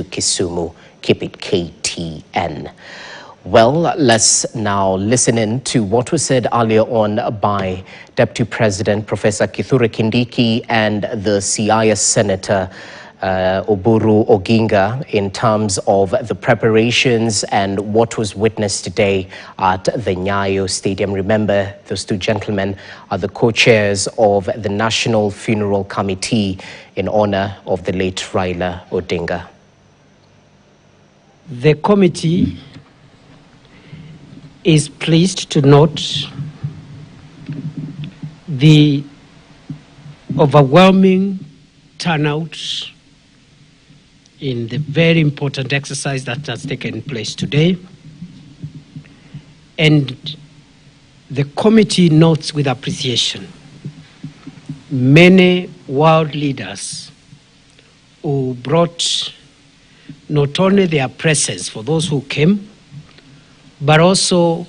Kisumu. Keep it KTN. Well, let's now listen in to what was said earlier on by Deputy President Professor Kithure Kindiki and the Siaya Senator Oburu Oginga in terms of the preparations and what was witnessed today at the Nyayo Stadium. Remember, those two gentlemen are the co-chairs of the National Funeral Committee in honor of the late Raila Odinga. The committee is pleased to note the overwhelming turnout in the very important exercise that has taken place today. And the committee notes with appreciation many world leaders who brought not only their presence for those who came, but also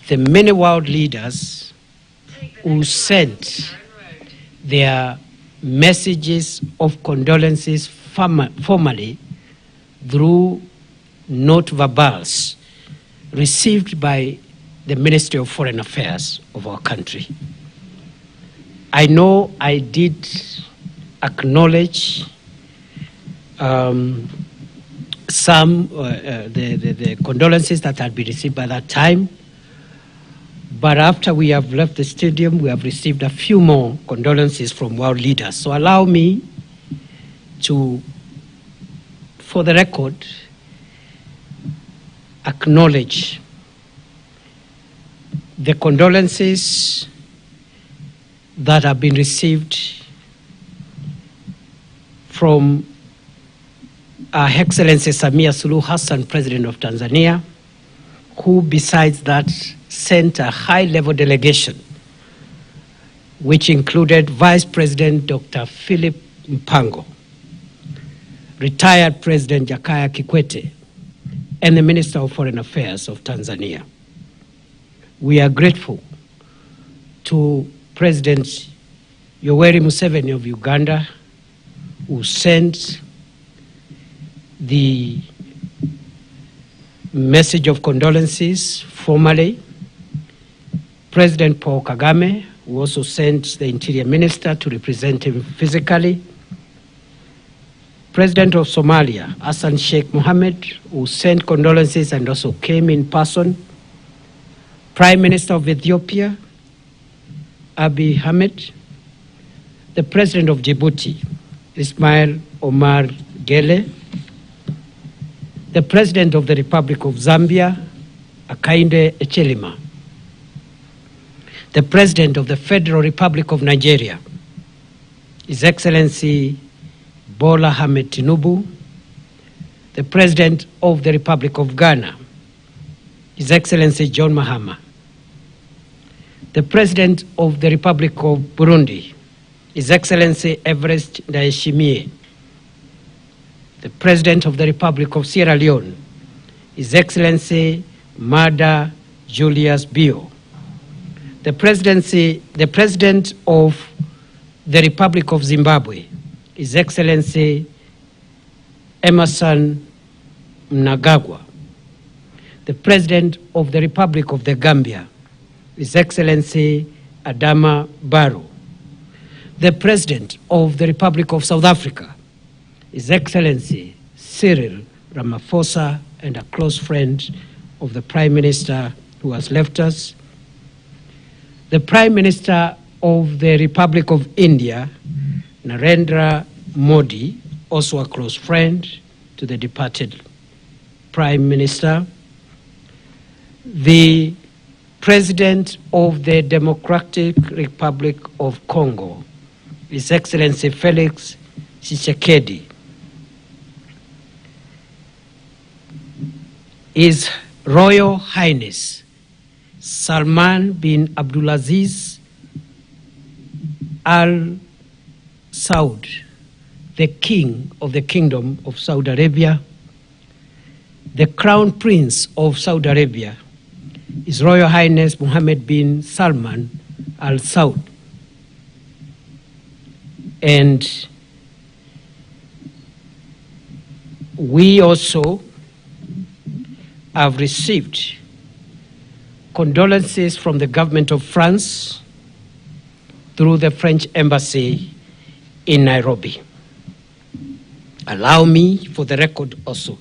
the many world leaders who sent their messages of condolences formally through note verbals received by the Ministry of Foreign Affairs of our country. I know I did acknowledge the condolences that had been received by that time, but after we have left the stadium, we have received a few more condolences from world leaders. So allow me to, for the record, acknowledge the condolences that have been received from Her Excellency Samia Suluhu Hassan, President of Tanzania, who besides that sent a high-level delegation, which included Vice President Dr. Philip Mpango, retired President Jakaya Kikwete, and the Minister of Foreign Affairs of Tanzania. We are grateful to President Yoweri Museveni of Uganda, who sent the message of condolences formally. President Paul Kagame, who also sent the Interior Minister to represent him physically. President of Somalia, Hassan Sheikh Mohammed, who sent condolences and also came in person. Prime Minister of Ethiopia, Abiy Ahmed. The President of Djibouti, Ismail Omar Gele. The President of the Republic of Zambia, Hakainde Hichilema. The President of the Federal Republic of Nigeria, His Excellency Bola Ahmed Tinubu. The President of the Republic of Ghana, His Excellency John Mahama. The President of the Republic of Burundi, His Excellency Everest Ndayishimiye. The President of the Republic of Sierra Leone, His Excellency Mada Julius Bio. The President of the Republic of Zimbabwe, His Excellency Emerson Mnangagwa. The President of the Republic of the Gambia, His Excellency Adama Barrow. The President of the Republic of South Africa, His Excellency Cyril Ramaphosa, and a close friend of the Prime Minister who has left us. The Prime Minister of the Republic of India, Narendra Modi, also a close friend to the departed Prime Minister. The President of the Democratic Republic of Congo, His Excellency Felix Tshisekedi. His Royal Highness Salman bin Abdulaziz Al Saud, the King of the Kingdom of Saudi Arabia, the Crown Prince of Saudi Arabia, His Royal Highness Mohammed bin Salman Al Saud, and we also have received condolences from the government of France through the French embassy in Nairobi. Allow me, for the record also,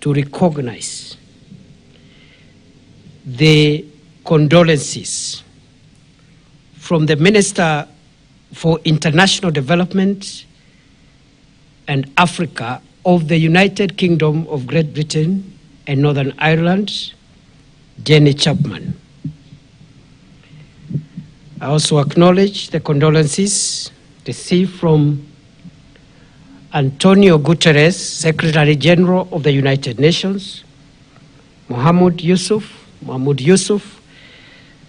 to recognize the condolences from the Minister for International Development and Africa of the United Kingdom of Great Britain and Northern Ireland, Jenny Chapman. I also acknowledge the condolences received from Antonio Guterres, Secretary General of the United Nations, Mahmoud Yusuf,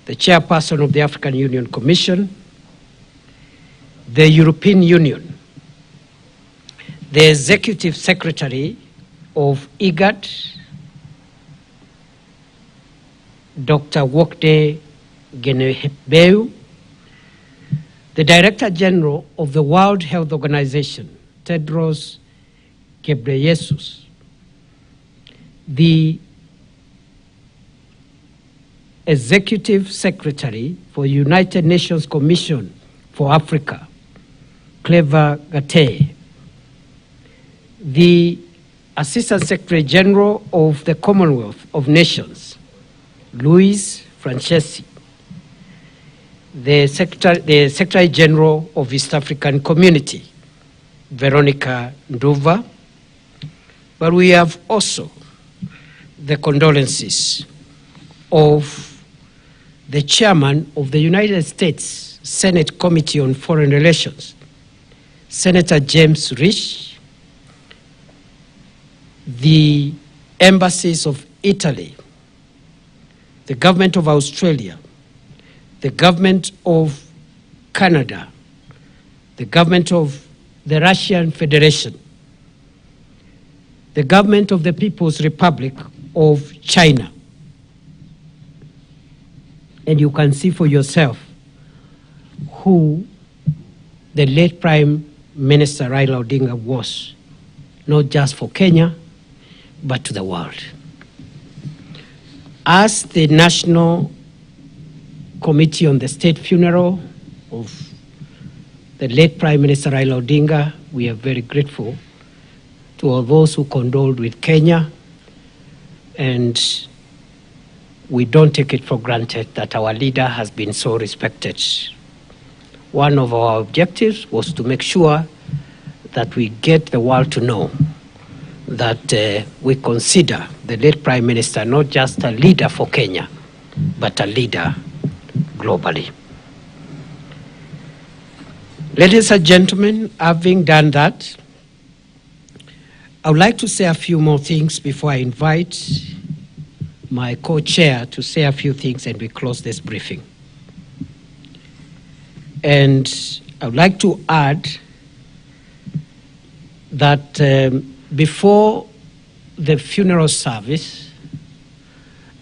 the Chairperson of the African Union Commission, the European Union, the Executive Secretary of IGAD, Dr. Wokde Genebeu, the Director General of the World Health Organization, Tedros Ghebreyesus, the Executive Secretary for United Nations Commission for Africa, Clever Gate, the Assistant Secretary General of the Commonwealth of Nations, Luis Franceschi, the Secretary General of East African Community, Veronica Nduva, but we have also the condolences of the Chairman of the United States Senate Committee on Foreign Relations, Senator James Risch, the embassies of Italy, the government of Australia, the government of Canada, the government of the Russian Federation, the government of the People's Republic of China. And you can see for yourself who the late Prime Minister Raila Odinga was, not just for Kenya, but to the world. As the National Committee on the State Funeral of the late Prime Minister Raila Odinga, we are very grateful to all those who condoled with Kenya, and we don't take it for granted that our leader has been so respected. One of our objectives was to make sure that we get the world to know that we consider the late Prime Minister not just a leader for Kenya, but a leader globally. Ladies and gentlemen, having done that, I would like to say a few more things before I invite my co-chair to say a few things and we close this briefing. And I would like to add that before the funeral service,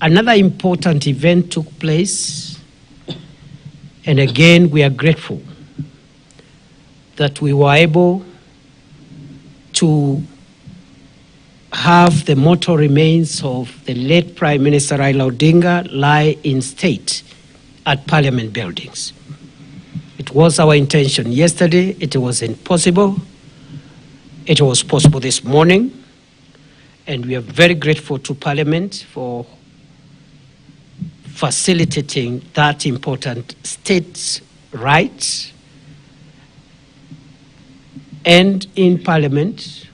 another important event took place, and again we are grateful that we were able to have the mortal remains of the late Prime Minister Raila Odinga lie in state at Parliament buildings. It was our intention yesterday, it wasn't possible. It was possible this morning, and we are very grateful to Parliament for facilitating that important state's rights. And in Parliament,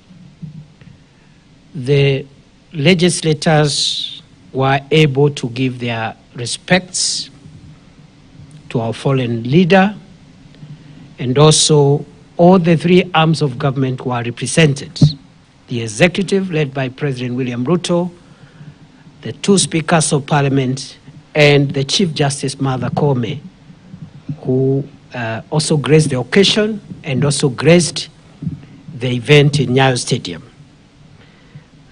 the legislators were able to give their respects to our fallen leader, and also all the three arms of government were represented. The executive, led by President William Ruto, the two speakers of Parliament, and the Chief Justice Martha Koome, who also graced the occasion and also graced the event in Nyayo Stadium.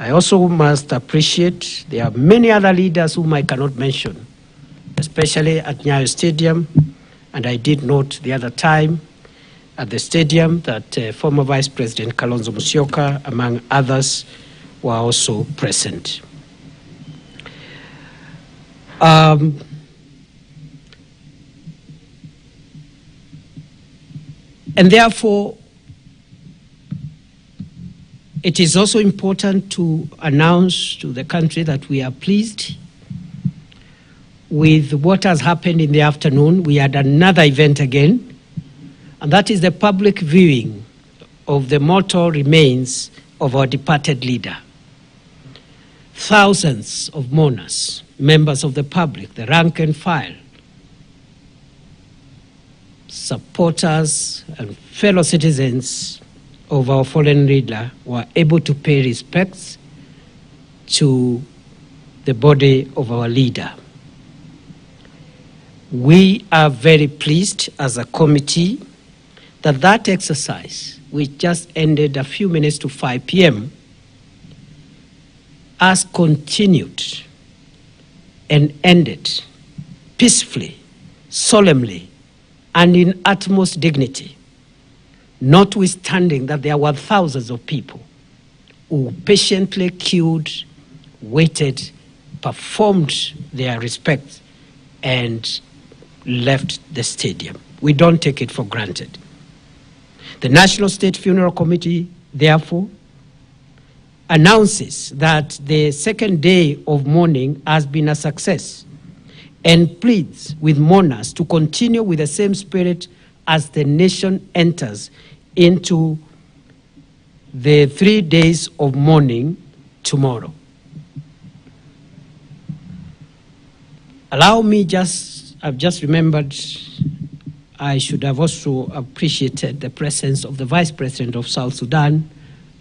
I also must appreciate there are many other leaders whom I cannot mention, especially at Nyayo Stadium, and I did note the other time at the stadium that former Vice President Kalonzo Musyoka, among others, were also present. And therefore, it is also important to announce to the country that we are pleased with what has happened in the afternoon. We had another event again, and that is the public viewing of the mortal remains of our departed leader. Thousands of mourners, members of the public, the rank and file, supporters and fellow citizens of our fallen leader were able to pay respects to the body of our leader. We are very pleased as a committee that that exercise, which just ended a few minutes to 5 p.m., has continued and ended peacefully, solemnly, and in utmost dignity, notwithstanding that there were thousands of people who patiently queued, waited, performed their respects, and left the stadium. We don't take it for granted. The National State Funeral Committee, therefore, announces that the second day of mourning has been a success and pleads with mourners to continue with the same spirit as the nation enters into the 3 days of mourning tomorrow. Allow me I've just remembered I should have also appreciated the presence of the Vice President of South Sudan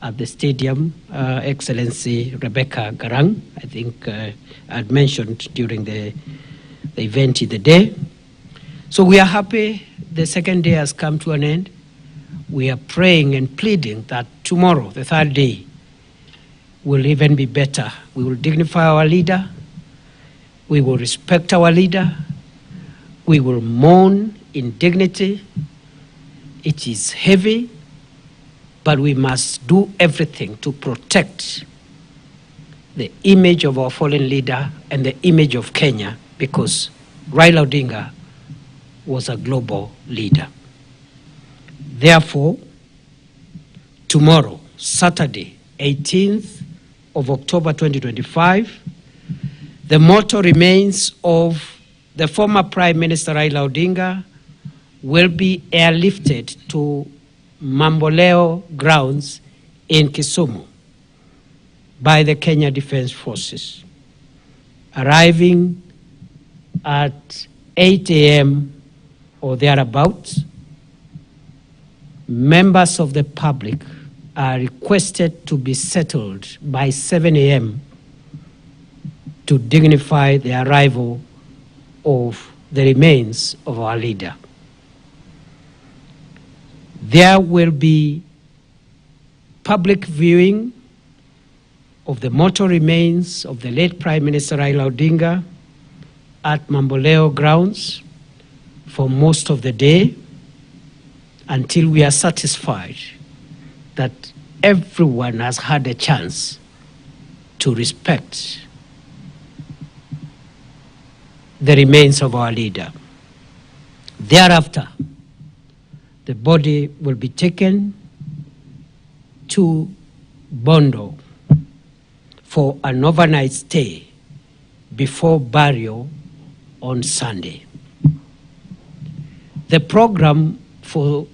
at the stadium, Excellency Rebecca Garang. I think I had mentioned during the event in the day. So we are happy the second day has come to an end. We are praying and pleading that tomorrow, the third day, will even be better. We will dignify our leader. We will respect our leader. We will mourn in dignity. It is heavy, but we must do everything to protect the image of our fallen leader and the image of Kenya, because Raila Odinga was a global leader. Therefore, tomorrow, Saturday, 18th of October 2025, the mortal remains of the former Prime Minister Raila Odinga will be airlifted to Mamboleo grounds in Kisumu by the Kenya Defence Forces, arriving at 8 a.m. or thereabouts. Members of the public are requested to be settled by 7 a.m. to dignify the arrival of the remains of our leader. There will be public viewing of the mortal remains of the late Prime Minister Raila Odinga at Mamboleo grounds for most of the day, until we are satisfied that everyone has had a chance to respect the remains of our leader. Thereafter, the body will be taken to Bondo for an overnight stay before burial on Sunday. The program for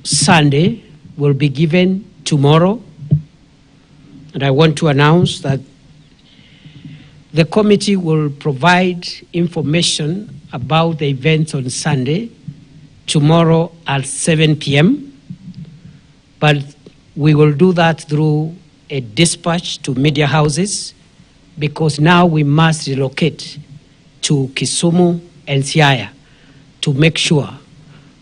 Sunday will be given tomorrow, and I want to announce that the committee will provide information about the events on Sunday tomorrow at 7 p.m., but we will do that through a dispatch to media houses, because now we must relocate to Kisumu and Siaya to make sure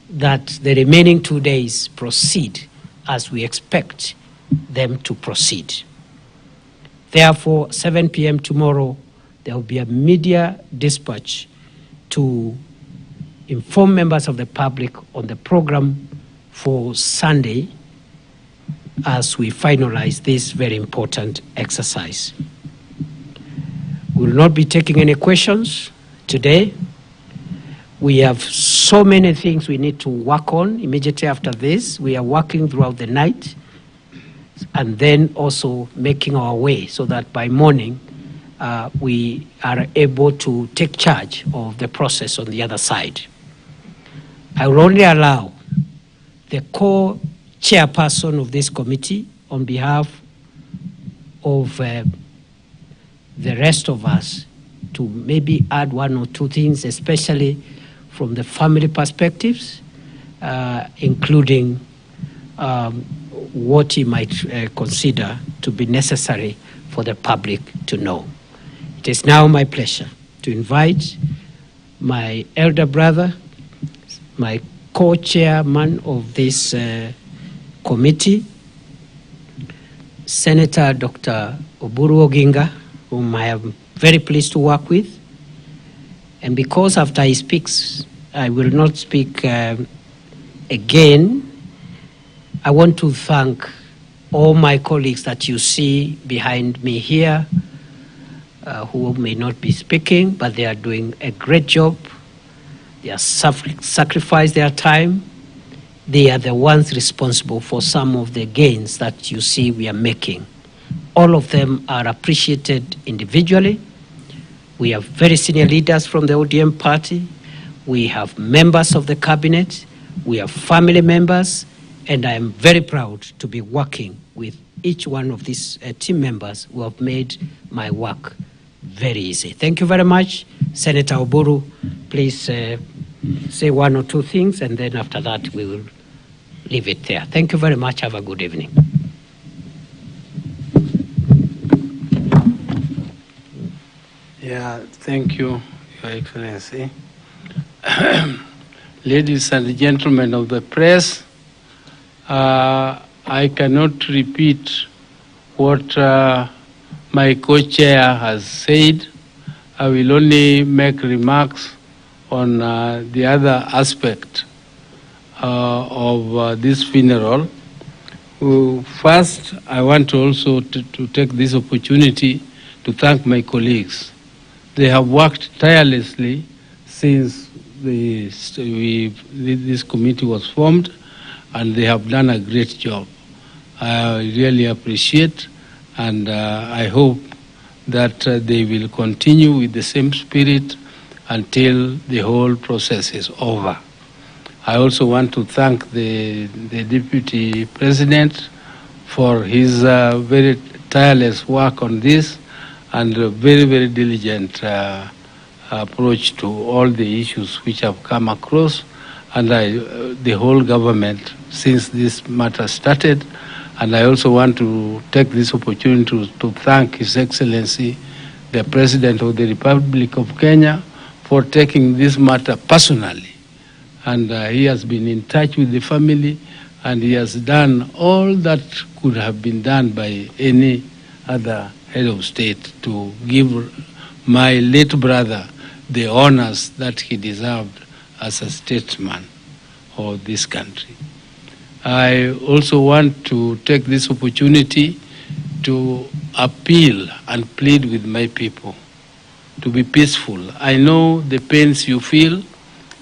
that the remaining 2 days proceed as we expect them to proceed. Therefore, 7 p.m. tomorrow, there will be a media dispatch to inform members of the public on the program for Sunday as we finalize this very important exercise. We will not be taking any questions today. We have so many things we need to work on immediately after this. We are working throughout the night and then also making our way so that by morning we are able to take charge of the process on the other side. I will only allow the co-chairperson of this committee on behalf of the rest of us to maybe add one or two things, especially from the family perspectives, including what he might consider to be necessary for the public to know. It is now my pleasure to invite my elder brother, my co-chairman of this committee, Senator Dr. Oburu Oginga, whom I am very pleased to work with. And because after he speaks, I will not speak again, I want to thank all my colleagues that you see behind me here, who may not be speaking, but they are doing a great job. They are sacrificed their time. They are the ones responsible for some of the gains that you see we are making. All of them are appreciated individually. We have very senior leaders from the ODM party. We have members of the cabinet. We have family members. And I am very proud to be working with each one of these team members who have made my work very easy. Thank you very much. Senator Oburu, please say one or two things, and then after that we will leave it there. Thank you very much. Have a good evening. Yeah, thank you, Your Excellency. Ladies and gentlemen of the press, I cannot repeat what my co-chair has said. I will only make remarks on the other aspect of this funeral. First, I want to take this opportunity to thank my colleagues. They have worked tirelessly since this committee was formed, and they have done a great job. I really appreciate, and I hope that they will continue with the same spirit until the whole process is over. I also want to thank the Deputy President for his very tireless work on this and a very, very diligent approach to all the issues which have come across, and the whole government since this matter started. And I also want to take this opportunity to thank His Excellency, the President of the Republic of Kenya, for taking this matter personally. And he has been in touch with the family, and he has done all that could have been done by any other head of state to give my late brother the honors that he deserved as a statesman of this country. I also want to take this opportunity to appeal and plead with my people to be peaceful. I know the pains you feel.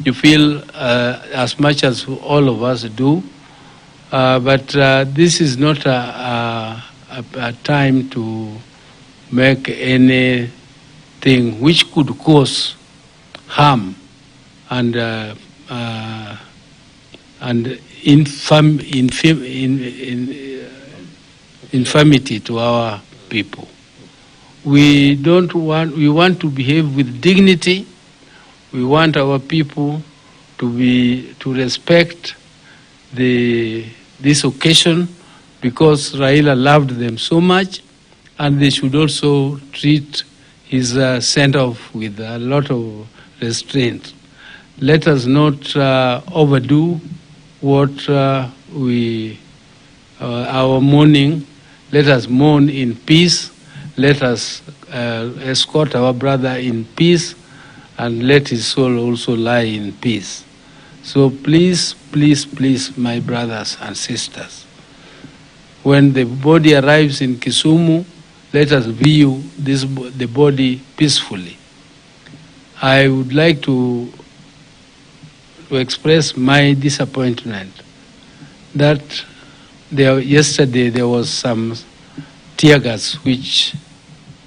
You feel as much as all of us do, but this is not a time to make anything which could cause harm and infamity to our people. We want to behave with dignity. We want our people to respect this occasion, because Raila loved them so much, and they should also treat his send-off with a lot of restraint. Let us not overdo what our mourning. Let us mourn in peace. Let us escort our brother in peace, and let his soul also lie in peace. So please, please, please, my brothers and sisters, when the body arrives in Kisumu, let us view the body peacefully. I would like to express my disappointment that yesterday there was some tear gas which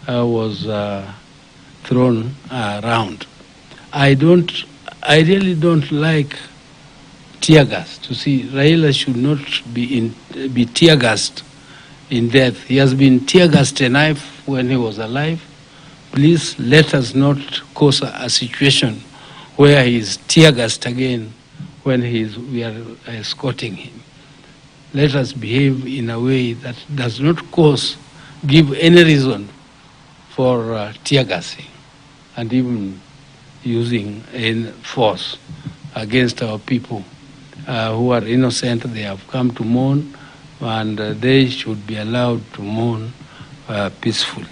was thrown around. I really don't like tear gas. To see, Raila should not be tear gassed in death. He has been tear gassed enough when he was alive. Please let us not cause a situation where he is tear gassed again when we are escorting him. Let us behave in a way that does not give any reason for tear gassing and even using force against our people who are innocent. They have come to mourn, and they should be allowed to mourn peacefully.